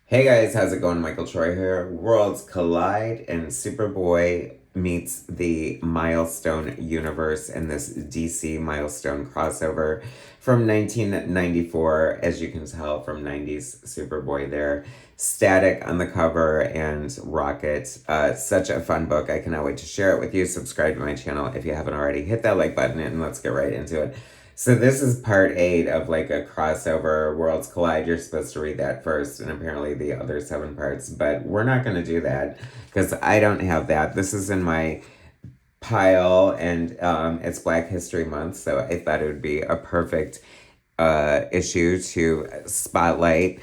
Hey guys, how's it going? Michael Troy here. Worlds collide and Superboy meets the Milestone universe in this DC Milestone crossover from 1994. As you can tell from 90s Superboy there. Static on the cover and Rocket. Such a fun book. I cannot wait to share it with you. Subscribe to my channel if you haven't already. Hit that like button and let's get right into it. So this is part 8 of like a crossover Worlds Collide. You're supposed to read that first and apparently the other 7 parts, but we're not going to do that because I don't have that. This is in my pile and it's Black History Month, so I thought it would be a perfect issue to spotlight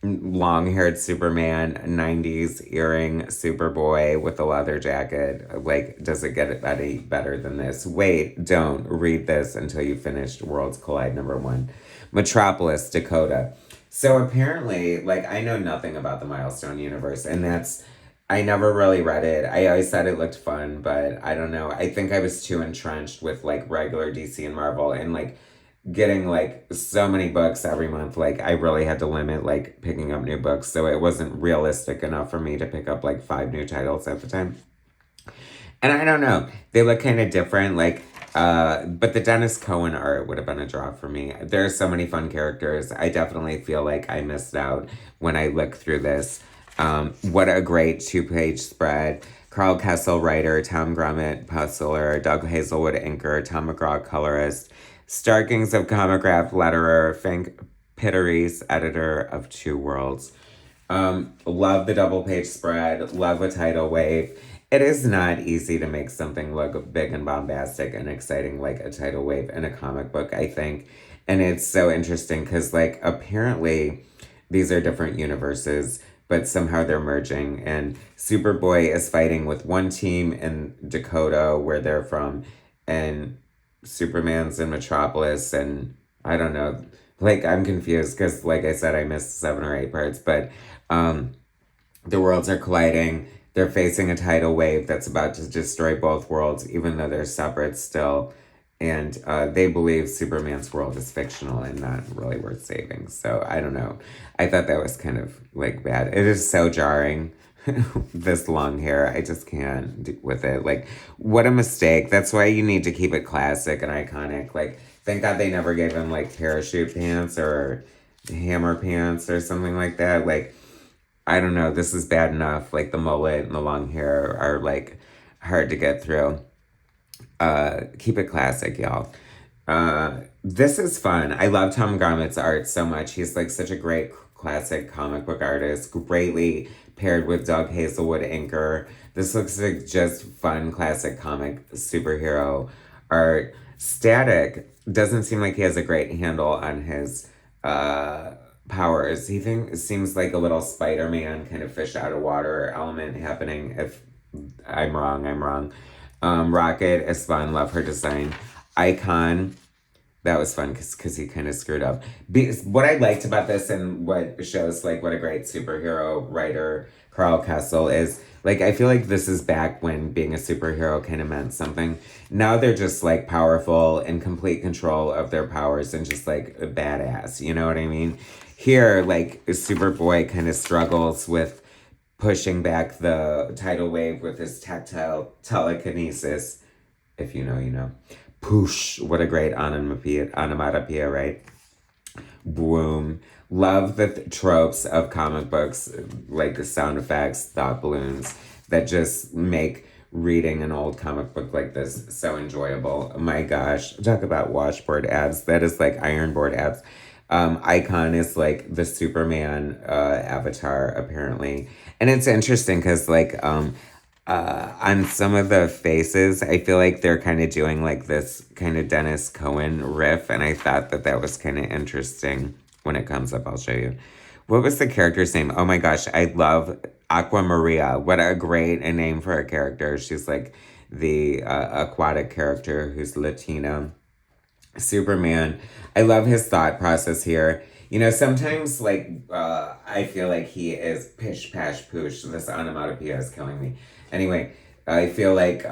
long-haired Superman, 90s earring Superboy with a leather jacket. Like, does it get any better than this? Wait, don't read this until you finished Worlds Collide #1. Metropolis, Dakota. So apparently, like, I know nothing about the Milestone universe, and I never really read it. I always thought it looked fun, but I don't know. I think I was too entrenched with, like, regular DC and Marvel, and, like, getting like so many books every month. Like I really had to limit like picking up new books, so it wasn't realistic enough for me to pick up like 5 new titles at the time. And I don't know, they look kind of different, like but the Dennis Cohen art would have been a draw for me. There are so many fun characters. I definitely feel like I missed out when I looked through this. What a great 2-page spread. Karl Kesel, writer, Tom Grummett, puzzler, Doug Hazelwood, inker, Tom McGraw, colorist, Starkings of Comicraft, letterer, Frank Pitteries, editor of Two Worlds. Love the double-page spread, love a tidal wave. It is not easy to make something look big and bombastic and exciting like a tidal wave in a comic book, I think. And it's so interesting because, like, apparently these are different universes, but somehow they're merging. And Superboy is fighting with one team in Dakota, where they're from, and Superman's in Metropolis, and I don't know. Like, I'm confused because, like I said, I missed 7 or 8 parts, but the worlds are colliding. They're facing a tidal wave that's about to destroy both worlds, even though they're separate still. And they believe Superman's world is fictional and not really worth saving. So I don't know. I thought that was kind of like bad. It is so jarring. This long hair, I just can't do with it. Like, what a mistake. That's why you need to keep it classic and iconic. Like, thank God they never gave him like parachute pants or hammer pants or something like that. Like, I don't know. This is bad enough. Like, the mullet and the long hair are like hard to get through. Keep it classic, y'all. This is fun. I love Tom Grummett's art so much. He's like such a great classic comic book artist, greatly paired with Doug Hazelwood inker. This looks like just fun classic comic superhero art. Static doesn't seem like he has a great handle on his powers. Seems like a little Spider-Man kind of fish out of water element happening. If I'm wrong, I'm wrong. Rocket is fun. Love her design. Icon, that was fun because he kind of screwed up. What I liked about this and what shows like what a great superhero writer Karl Kesel is, like, I feel like this is back when being a superhero kind of meant something. Now they're just like powerful, in complete control of their powers, and just like a badass. You know what I mean? Here, like, Superboy kind of struggles with pushing back the tidal wave with his tactile telekinesis. If you know, you know. Poosh, what a great onomatopoeia, right? Boom. Love the tropes of comic books, like the sound effects, thought balloons, that just make reading an old comic book like this so enjoyable. Oh my gosh, talk about washboard abs. That is like ironboard abs. Icon is like the Superman avatar, apparently. And it's interesting because, like, on some of the faces, I feel like they're kind of doing like this kind of Dennis Cohen riff, and I thought that that was kind of interesting. When it comes up, I'll show you. What was the character's name? Oh my gosh, I love Aqua Maria. What a great name for a character. She's like the aquatic character who's Latina. Superman. I love his thought process here. You know, sometimes, like, I feel like he is pish, pash, poosh. This onomatopoeia is killing me. Anyway, I feel like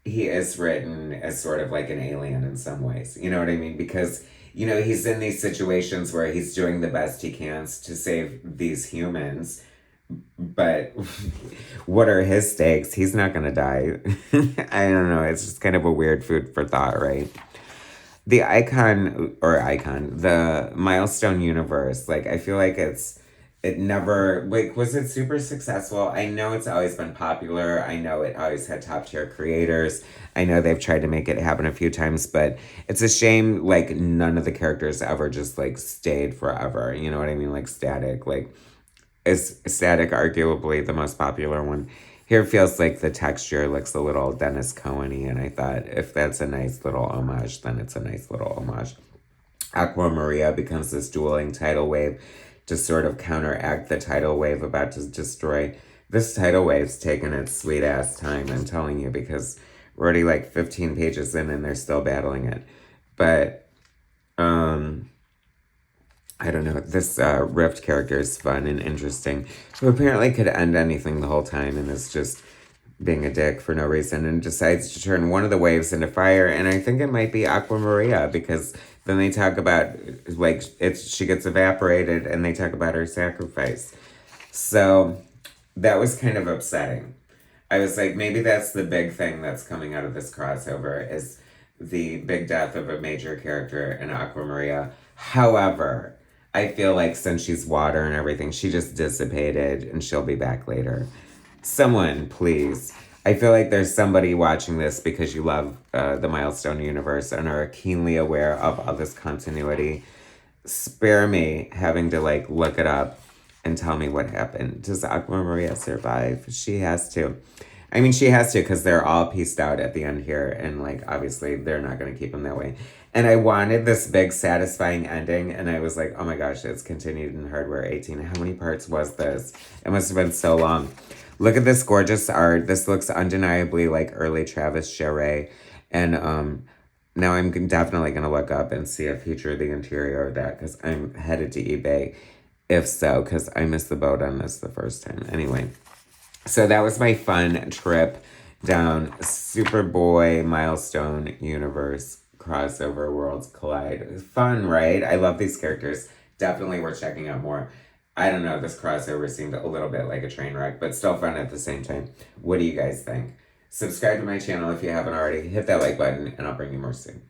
he is written as sort of like an alien in some ways. You know what I mean? Because you know, he's in these situations where he's doing the best he can to save these humans. But what are his stakes? He's not going to die. I don't know. It's just kind of a weird food for thought, right? The Milestone universe, like, I feel like it never, like, was it super successful? I know it's always been popular. I know it always had top tier creators. I know they've tried to make it happen a few times, but it's a shame, like, none of the characters ever just, like, stayed forever. You know what I mean? Like, Static, like, is Static arguably the most popular one? Here feels like the texture looks a little Dennis Cohen-y, and I thought if that's a nice little homage, then it's a nice little homage. Aqua Maria becomes this dueling tidal wave to sort of counteract the tidal wave about to destroy. This tidal wave's taken its sweet ass time, I'm telling you, because we're already like 15 pages in and they're still battling it. But, I don't know, this Rift character is fun and interesting, who apparently could end anything the whole time and is just being a dick for no reason and decides to turn one of the waves into fire. And I think it might be Aqua Maria, because then they talk about, like, she gets evaporated and they talk about her sacrifice. So that was kind of upsetting. I was like, maybe that's the big thing that's coming out of this crossover, is the big death of a major character in Aqua Maria. However, I feel like since she's water and everything, she just dissipated and she'll be back later. Someone, please. I feel like there's somebody watching this because you love the Milestone universe and are keenly aware of all this continuity. Spare me having to, like, look it up and tell me what happened. Does Aqua Maria survive? She has to. I mean, she has to, because they're all pieced out at the end here, and, like, obviously they're not going to keep them that way. And I wanted this big, satisfying ending, and I was like, oh my gosh, it's continued in Hardware 18. How many parts was this? It must have been so long. Look at this gorgeous art. This looks undeniably like early Travis Charest. And now I'm definitely going to look up and see a picture of the interior of that, because I'm headed to eBay, if so, because I missed the boat on this the first time. Anyway, so that was my fun trip down Superboy Milestone Universe crossover Worlds Collide. Fun, right? I love these characters. Definitely worth checking out more. I don't know, this crossover seemed a little bit like a train wreck, but still fun at the same time. What do you guys think? Subscribe to my channel if you haven't already. Hit that like button, and I'll bring you more soon.